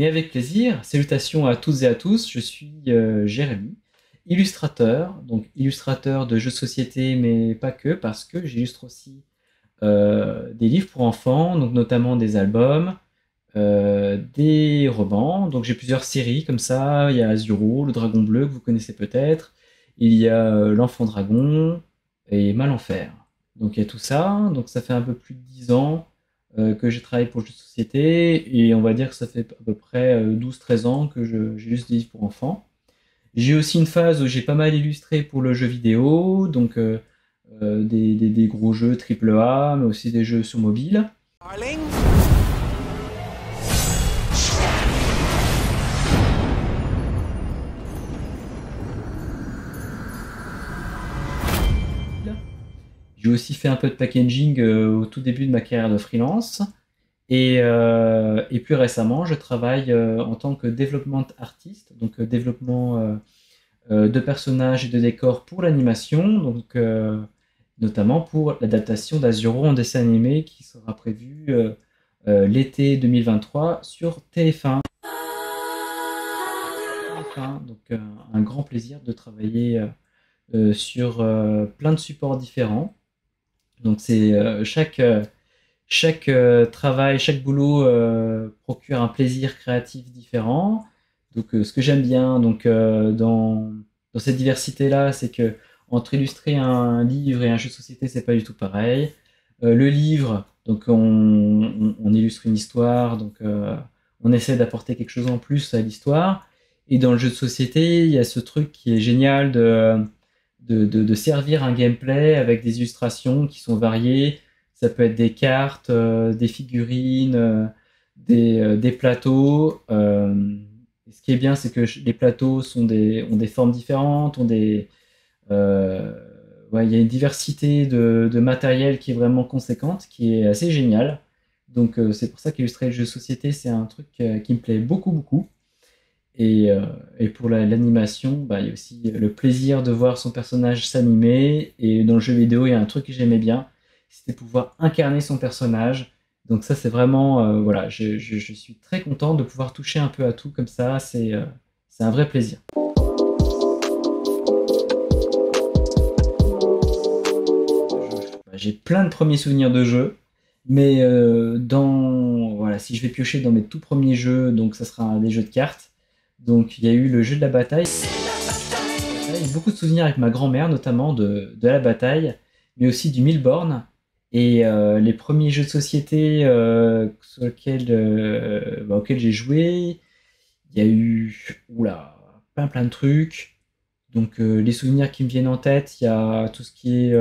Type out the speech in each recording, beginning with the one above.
Mais avec plaisir, salutations à toutes et à tous, je suis Jérémy, illustrateur, donc illustrateur de jeux de société, mais pas que, parce que j'illustre aussi des livres pour enfants, donc notamment des albums, des romans. Donc j'ai plusieurs séries comme ça, il y a Azuro, le dragon bleu que vous connaissez peut-être, il y a l'enfant dragon et Malenfer. Donc il y a tout ça, donc ça fait un peu plus de 10 ans que j'ai travaillé pour le jeu de société, et on va dire que ça fait à peu près 12-13 ans que j'illustre des livres pour enfants. J'ai aussi une phase où j'ai pas mal illustré pour le jeu vidéo, donc des gros jeux AAA, mais aussi des jeux sur mobile. Darling. J'ai aussi fait un peu de packaging au tout début de ma carrière de freelance. Et plus récemment, je travaille en tant que development artist, donc développement de personnages et de décors pour l'animation, donc notamment pour l'adaptation d'Azuro en dessin animé qui sera prévu l'été 2023 sur TF1. Donc un grand plaisir de travailler sur plein de supports différents. Donc c'est chaque travail, chaque boulot procure un plaisir créatif différent. Donc, ce que j'aime bien dans cette diversité-là, c'est que entre illustrer un livre et un jeu de société, c'est pas du tout pareil. Le livre, donc on illustre une histoire, donc on essaie d'apporter quelque chose en plus à l'histoire. Et dans le jeu de société, il y a ce truc qui est génial de servir un gameplay avec des illustrations qui sont variées. Ça peut être des cartes, des figurines, des plateaux. Et ce qui est bien, c'est que les plateaux ont des formes différentes, ouais, il y a une diversité de matériel qui est vraiment conséquente, qui est assez géniale. Donc c'est pour ça qu'illustrer le jeu de société, c'est un truc qui me plaît beaucoup, beaucoup. Et pour l'animation, bah, il y a aussi le plaisir de voir son personnage s'animer. Et dans le jeu vidéo, il y a un truc que j'aimais bien, c'était pouvoir incarner son personnage. Donc ça, c'est vraiment, voilà, je suis très content de pouvoir toucher un peu à tout comme ça. C'est un vrai plaisir. J'ai plein de premiers souvenirs de jeux, mais voilà, si je vais piocher dans mes tout premiers jeux, donc ça sera des jeux de cartes. Donc il y a eu le jeu de la bataille. Beaucoup de souvenirs avec ma grand-mère, notamment de la bataille, mais aussi du Milborn. Et les premiers jeux de société auxquels j'ai joué, il y a eu oula, plein de trucs. Donc les souvenirs qui me viennent en tête, il y a tout ce qui est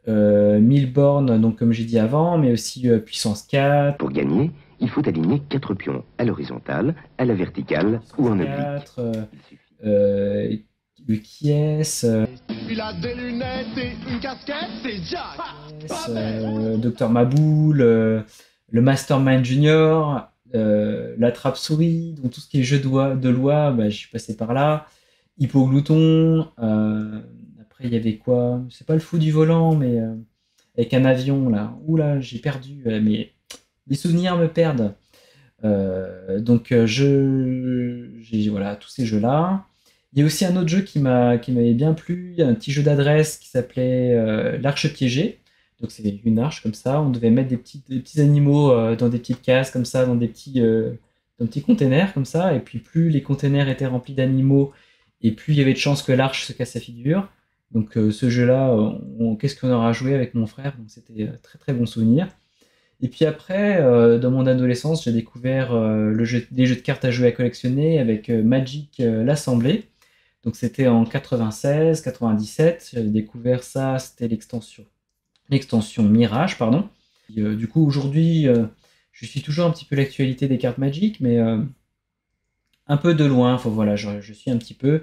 Milborn, donc comme j'ai dit avant, mais aussi puissance 4. Pour gagner, il faut aligner 4 pions à l'horizontale, à la verticale ou en oblique. Le qui est Il a des lunettes et une casquette, c'est Jack. Docteur Maboul, le Mastermind Junior, la Trappe-Souris, donc tout ce qui est jeu de loi, bah, je suis passé par là. Hippoglouton, après il y avait quoi? C'est pas le fou du volant, mais avec un avion là. Oula, j'ai perdu, mais les souvenirs me perdent. Donc j'ai voilà tous ces jeux-là. Il y a aussi un autre jeu qui m'avait bien plu, un petit jeu d'adresse qui s'appelait l'Arche piégée. Donc c'est une arche comme ça, on devait mettre des petits animaux dans des petites cases comme ça, dans des petits containers comme ça, et puis plus les containers étaient remplis d'animaux, et plus il y avait de chances que l'arche se casse la figure. Donc ce jeu-là, qu'est-ce qu'on aura joué avec mon frère, donc c'était très très bon souvenir. Et puis après, dans mon adolescence, j'ai découvert des jeux de cartes à jouer à collectionner avec Magic l'Assemblée. Donc c'était en 96, 97. J'avais découvert ça, c'était l'extension Mirage, pardon. Et, du coup, aujourd'hui, je suis toujours un petit peu l'actualité des cartes Magic, mais un peu de loin. Enfin voilà, je suis un petit peu.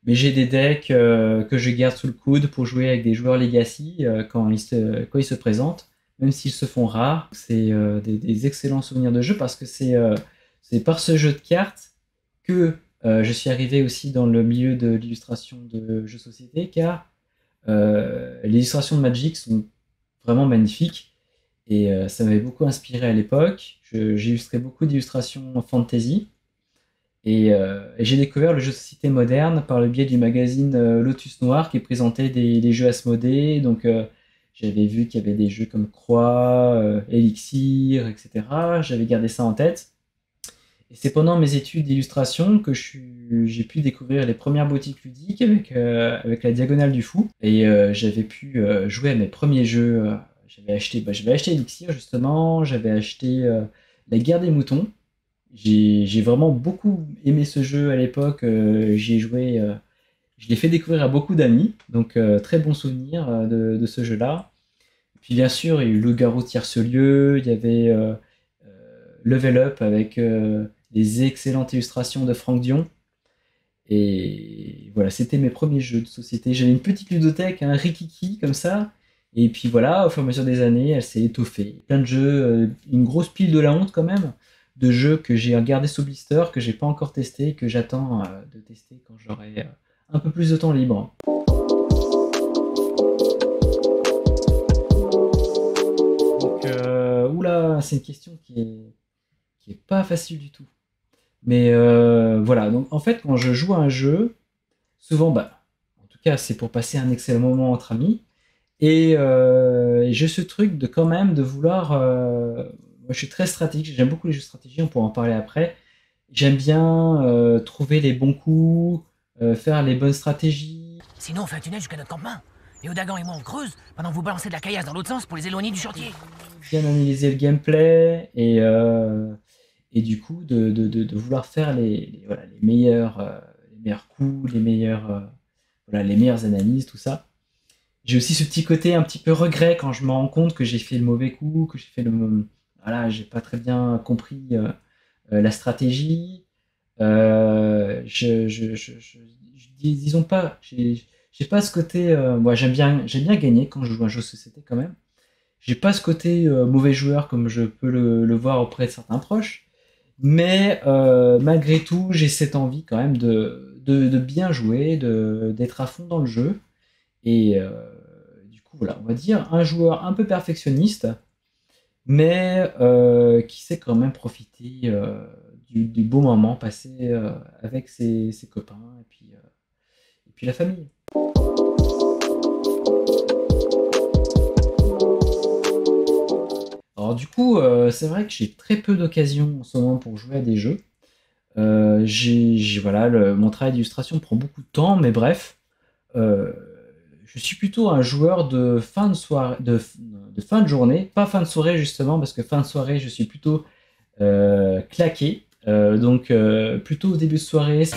Mais j'ai des decks que je garde sous le coude pour jouer avec des joueurs Legacy quand ils se présentent, même s'ils se font rares. C'est des excellents souvenirs de jeu parce que c'est par ce jeu de cartes que je suis arrivé aussi dans le milieu de l'illustration de jeux société, car les illustrations de Magic sont vraiment magnifiques. Et ça m'avait beaucoup inspiré à l'époque. J'illustrais beaucoup d'illustrations fantasy. Et j'ai découvert le jeu de société moderne par le biais du magazine Lotus Noir qui présentait des jeux Asmodée. Donc j'avais vu qu'il y avait des jeux comme Croix, Elixir, etc. J'avais gardé ça en tête. Et c'est pendant mes études d'illustration que j'ai pu découvrir les premières boutiques ludiques avec la Diagonale du Fou. Et j'avais pu jouer à mes premiers jeux. J'avais acheté Elixir justement, j'avais acheté La Guerre des Moutons. J'ai vraiment beaucoup aimé ce jeu à l'époque. J'y ai joué, je l'ai fait découvrir à beaucoup d'amis, donc très bon souvenir de ce jeu-là. Puis bien sûr, il y a eu Loup-garou Tierce-lieu, il y avait Level Up avec des excellentes illustrations de Franck Dion. Et voilà, c'était mes premiers jeux de société. J'avais une petite ludothèque, un rikiki comme ça. Et puis voilà, au fur et à mesure des années, elle s'est étoffée. Plein de jeux, une grosse pile de la honte quand même, de jeux que j'ai gardés sous blister, que j'ai pas encore testé, que j'attends de tester quand j'aurai un peu plus de temps libre. Donc, oula, c'est une question qui est pas facile du tout. Mais voilà, donc en fait, quand je joue à un jeu, souvent, bah, en tout cas, c'est pour passer un excellent moment entre amis. Et j'ai ce truc de quand même de vouloir. Moi, je suis très stratégique, j'aime beaucoup les jeux de stratégie, on pourra en parler après. J'aime bien trouver les bons coups, faire les bonnes stratégies. Sinon, on fait un tunnel jusqu'à notre campement. Et Odagan et moi, on creuse pendant que vous balancez de la caillasse dans l'autre sens pour les éloigner du chantier. Bien analyser le gameplay et du coup de vouloir faire voilà, les meilleurs coups, voilà, les meilleures analyses, tout ça. J'ai aussi ce petit côté un petit peu regret quand je me rends compte que j'ai fait le mauvais coup, que j'ai fait le. Voilà, j'ai pas très bien compris la stratégie. Disons pas, j'ai pas ce côté. Moi, j'aime bien gagner quand je joue à un jeu de société quand même. J'ai pas ce côté mauvais joueur comme je peux le voir auprès de certains proches. Mais malgré tout, j'ai cette envie quand même de bien jouer, d'être à fond dans le jeu. Et du coup, voilà, on va dire un joueur un peu perfectionniste, mais qui sait quand même profiter du beau moment passé avec ses copains et puis la famille. Alors du coup, c'est vrai que j'ai très peu d'occasions en ce moment pour jouer à des jeux. Voilà, mon travail d'illustration prend beaucoup de temps, mais bref. Euh, je suis plutôt un joueur de fin de soirée, de fin de journée, pas fin de soirée justement, parce que fin de soirée, je suis plutôt claqué. Donc plutôt au début de soirée. Ça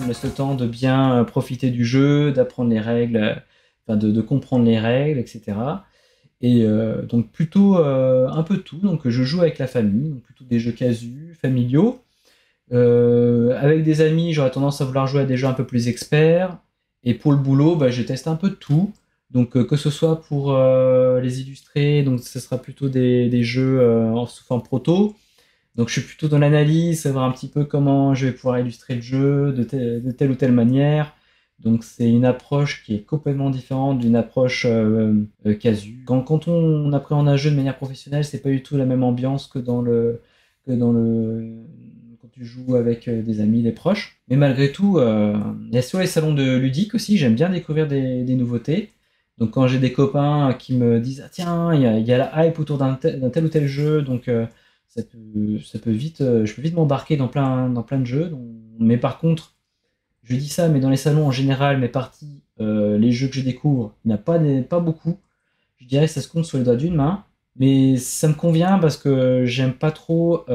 me laisse le temps de bien profiter du jeu, d'apprendre les règles, enfin de comprendre les règles, etc. Et donc plutôt un peu de tout. Donc je joue avec la famille, donc plutôt des jeux casus, familiaux. Avec des amis, j'aurais tendance à vouloir jouer à des jeux un peu plus experts. Et pour le boulot, bah, je teste un peu de tout. Donc que ce soit pour les illustrer, donc ce sera plutôt des jeux sous forme proto. Donc je suis plutôt dans l'analyse, savoir un petit peu comment je vais pouvoir illustrer le jeu de telle ou telle manière. Donc c'est une approche qui est complètement différente d'une approche casu. Quand on appréhende un jeu de manière professionnelle, c'est pas du tout la même ambiance que quand tu joues avec des amis, des proches. Mais malgré tout, il y a sur les salons de ludique aussi, j'aime bien découvrir des nouveautés. Donc quand j'ai des copains qui me disent ah tiens, il y a la hype autour d'un tel ou tel jeu, donc ça peut vite, je peux vite m'embarquer dans plein de jeux. Mais par contre, je dis ça, mais dans les salons en général, mes parties, les jeux que je découvre, il n'y en a pas beaucoup. Je dirais que ça se compte sur les doigts d'une main. Mais ça me convient parce que j'aime pas trop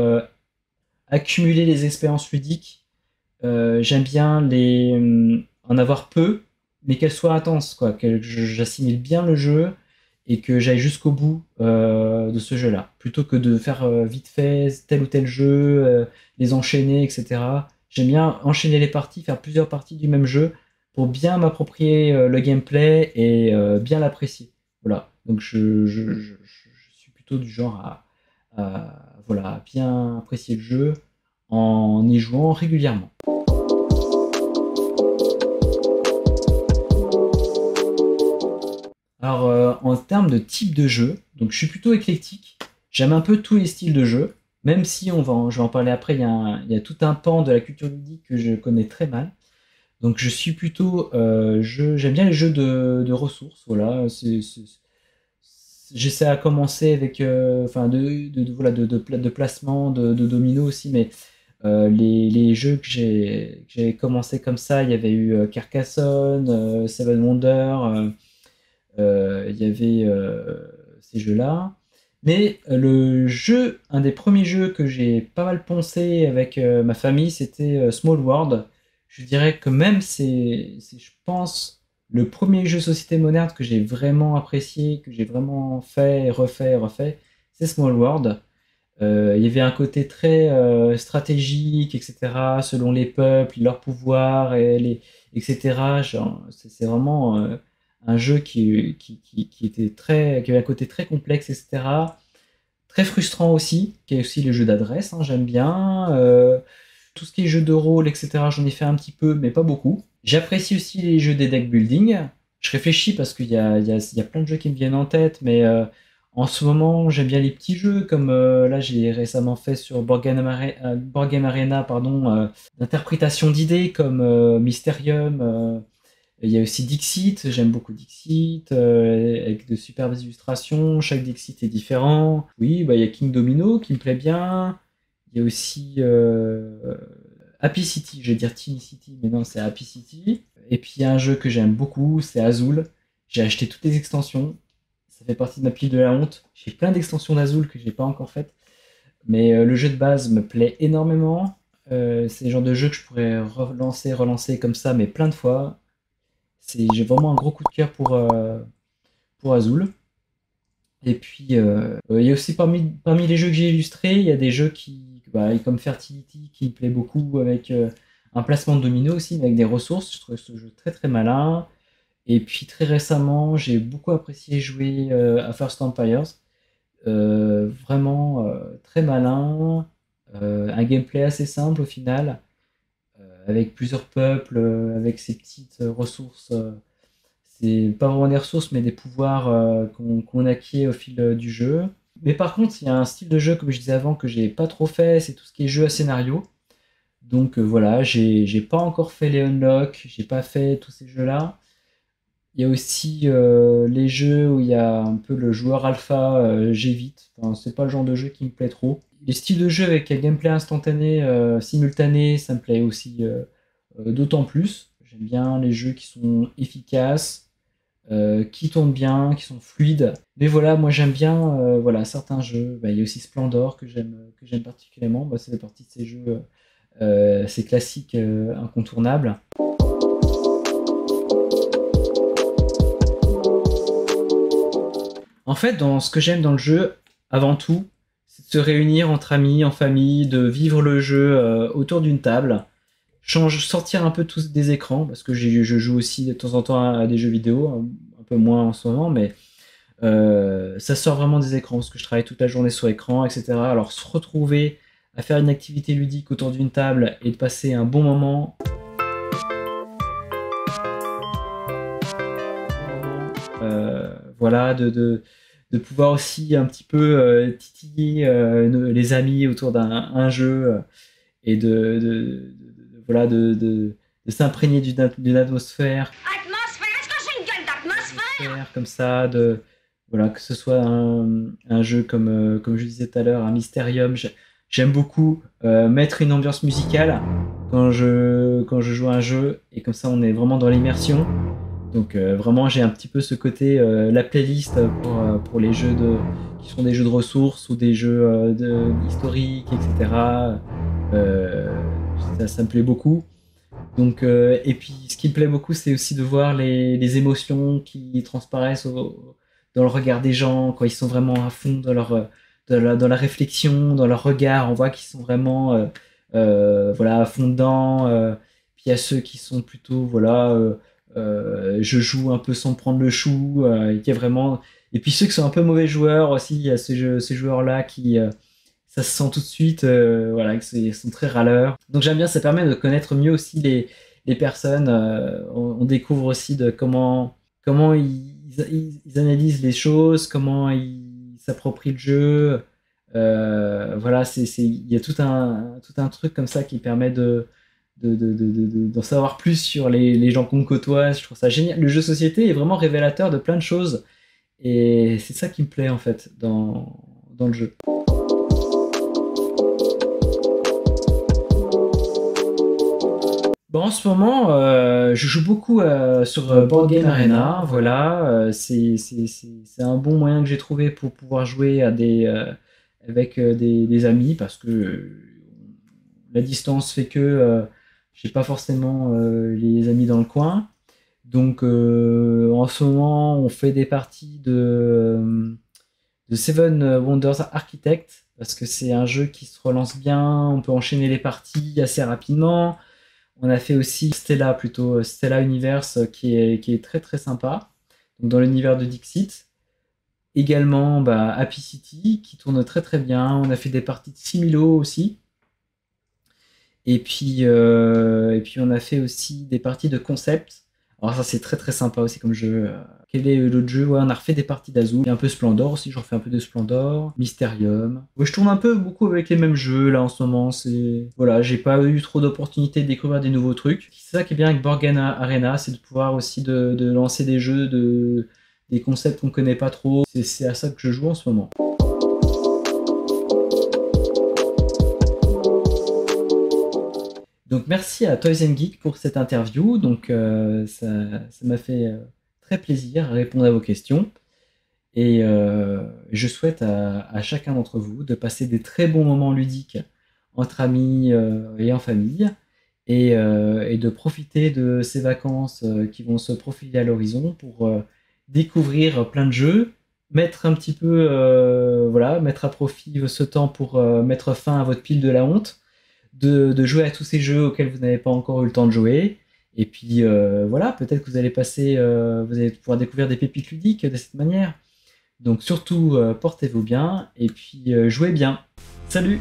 accumuler les expériences ludiques. J'aime bien en avoir peu, mais qu'elles soient intenses, quoi. Que j'assimile bien le jeu et que j'aille jusqu'au bout de ce jeu-là. Plutôt que de faire vite fait tel ou tel jeu, les enchaîner, etc. J'aime bien enchaîner les parties, faire plusieurs parties du même jeu pour bien m'approprier le gameplay et bien l'apprécier. Voilà. Donc je suis plutôt du genre voilà, bien apprécier le jeu en y jouant régulièrement. Alors, en termes de type de jeu, donc je suis plutôt éclectique. J'aime un peu tous les styles de jeu, même si je vais en parler après, il y a tout un pan de la culture ludique que je connais très mal. Donc je suis plutôt, j'aime bien les jeux de ressources, voilà. J'essaie à commencer avec, enfin voilà, de placement, de domino aussi, mais les jeux que j'ai commencé comme ça, il y avait eu Carcassonne, Seven Wonders. Il y avait ces jeux-là. Mais un des premiers jeux que j'ai pas mal poncé avec ma famille, c'était Small World. Je dirais que même je pense, le premier jeu société moderne que j'ai vraiment apprécié, que j'ai vraiment fait, refait, refait, c'est Small World. Il y avait un côté très stratégique, etc., selon les peuples, leur pouvoir, etc. C'est vraiment un jeu qui avait un côté très complexe, etc. Très frustrant aussi, qui est aussi les jeux d'adresse, hein, j'aime bien. Tout ce qui est jeux de rôle, etc., j'en ai fait un petit peu, mais pas beaucoup. J'apprécie aussi les jeux des deck building. Je réfléchis parce qu'il y a plein de jeux qui me viennent en tête, mais en ce moment, j'aime bien les petits jeux, comme là, j'ai récemment fait sur Board Game Arena, pardon, d'interprétation d'idées comme Mysterium. Il y a aussi Dixit, j'aime beaucoup Dixit, avec de superbes illustrations. Chaque Dixit est différent. Oui, bah, il y a King Domino qui me plaît bien. Il y a aussi Happy City, je vais dire Teeny City, mais non, c'est Happy City. Et puis il y a un jeu que j'aime beaucoup, c'est Azul. J'ai acheté toutes les extensions. Ça fait partie de ma pile de la honte. J'ai plein d'extensions d'Azul que j'ai pas encore faites. Mais le jeu de base me plaît énormément. C'est le genre de jeu que je pourrais relancer comme ça, mais plein de fois. J'ai vraiment un gros coup de cœur pour Azul. Et puis, il y a aussi parmi les jeux que j'ai illustrés, il y a des jeux comme Fertility qui me plaît beaucoup avec un placement de domino aussi, mais avec des ressources. Je trouve ce jeu très très malin. Et puis très récemment, j'ai beaucoup apprécié jouer à First Empires. Vraiment très malin, un gameplay assez simple au final, avec plusieurs peuples, avec ces petites ressources. C'est pas vraiment des ressources, mais des pouvoirs qu'on acquiert au fil du jeu. Mais par contre, il y a un style de jeu, comme je disais avant, que j'ai pas trop fait, c'est tout ce qui est jeu à scénario. Donc voilà, j'ai pas encore fait les unlock, j'ai pas fait tous ces jeux-là. Il y a aussi les jeux où il y a un peu le joueur alpha, j'évite. Enfin, c'est pas le genre de jeu qui me plaît trop. Les styles de jeu avec un gameplay instantané, simultané, ça me plaît aussi d'autant plus. J'aime bien les jeux qui sont efficaces, qui tournent bien, qui sont fluides. Mais voilà, moi j'aime bien voilà, certains jeux. Bah, il y a aussi Splendor que j'aime particulièrement. Bah, ça fait partie de ces jeux, ces classiques incontournables. En fait, dans ce que j'aime dans le jeu, avant tout, c'est de se réunir entre amis, en famille, de vivre le jeu autour d'une table, sortir un peu tous des écrans, parce que je joue aussi de temps en temps à des jeux vidéo, un peu moins en ce moment, mais ça sort vraiment des écrans, parce que je travaille toute la journée sur écran, etc. Alors se retrouver à faire une activité ludique autour d'une table et de passer un bon moment. Voilà, de pouvoir aussi un petit peu titiller les amis autour d'un jeu et voilà, de s'imprégner d'une atmosphère. Atmosphère, est-ce que c'est une gueule d'atmosphère? Comme ça, voilà, que ce soit un jeu comme je disais tout à l'heure, un Mysterium. J'aime beaucoup mettre une ambiance musicale quand je joue à un jeu, et comme ça on est vraiment dans l'immersion. Donc vraiment j'ai un petit peu ce côté, la playlist pour les jeux qui sont des jeux de ressources ou des jeux historiques, etc. Ça me plaît beaucoup. Donc, et puis ce qui me plaît beaucoup, c'est aussi de voir les émotions qui transparaissent dans le regard des gens, quand ils sont vraiment à fond dans la réflexion, dans leur regard. On voit qu'ils sont vraiment voilà, à fond dedans. Puis il y a ceux qui sont plutôt, voilà, je joue un peu sans prendre le chou. Il y a vraiment... Et puis ceux qui sont un peu mauvais joueurs aussi, il y a ces joueurs-là qui... ça se sent tout de suite, voilà, ils sont très râleurs. Donc j'aime bien, ça permet de connaître mieux aussi les personnes. On découvre aussi de comment ils ils analysent les choses, comment ils s'approprient le jeu. Voilà, il y a tout un truc comme ça qui permet d'en savoir plus sur les gens qu'on côtoie. Je trouve ça génial. Le jeu société est vraiment révélateur de plein de choses. Et c'est ça qui me plaît en fait dans le jeu. Bon, en ce moment, je joue beaucoup sur Board Game Arena. Voilà, c'est un bon moyen que j'ai trouvé pour pouvoir jouer avec des amis parce que la distance fait que j'ai pas forcément les amis dans le coin. Donc en ce moment, on fait des parties de Seven Wonders Architect parce que c'est un jeu qui se relance bien, on peut enchaîner les parties assez rapidement. On a fait aussi Stella Universe qui est très très sympa, donc dans l'univers de Dixit. Également Happy City qui tourne très très bien. On a fait des parties de Similo aussi. Et puis on a fait aussi des parties de Concept. Alors ça c'est très très sympa aussi comme jeu. Quel est l'autre jeu? Ouais, on a refait des parties d'Azul. Il y a un peu Splendor aussi, j'en fais un peu de Splendor. Mysterium. Ouais, je tourne un peu beaucoup avec les mêmes jeux là en ce moment. Voilà, j'ai pas eu trop d'opportunités de découvrir des nouveaux trucs. C'est ça qui est bien avec Board Game Arena, c'est de pouvoir aussi de lancer des jeux, des concepts qu'on connaît pas trop. C'est à ça que je joue en ce moment. Donc merci à Toys & Geek pour cette interview. Donc ça m'a fait très plaisir de répondre à vos questions. Et je souhaite à chacun d'entre vous de passer des très bons moments ludiques entre amis et en famille. Et de profiter de ces vacances qui vont se profiler à l'horizon pour découvrir plein de jeux, mettre un petit peu, mettre à profit ce temps pour mettre fin à votre pile de la honte. De jouer à tous ces jeux auxquels vous n'avez pas encore eu le temps de jouer. Et puis voilà, peut-être que vous allez pouvoir découvrir des pépites ludiques de cette manière. Donc surtout, portez-vous bien et puis jouez bien. Salut!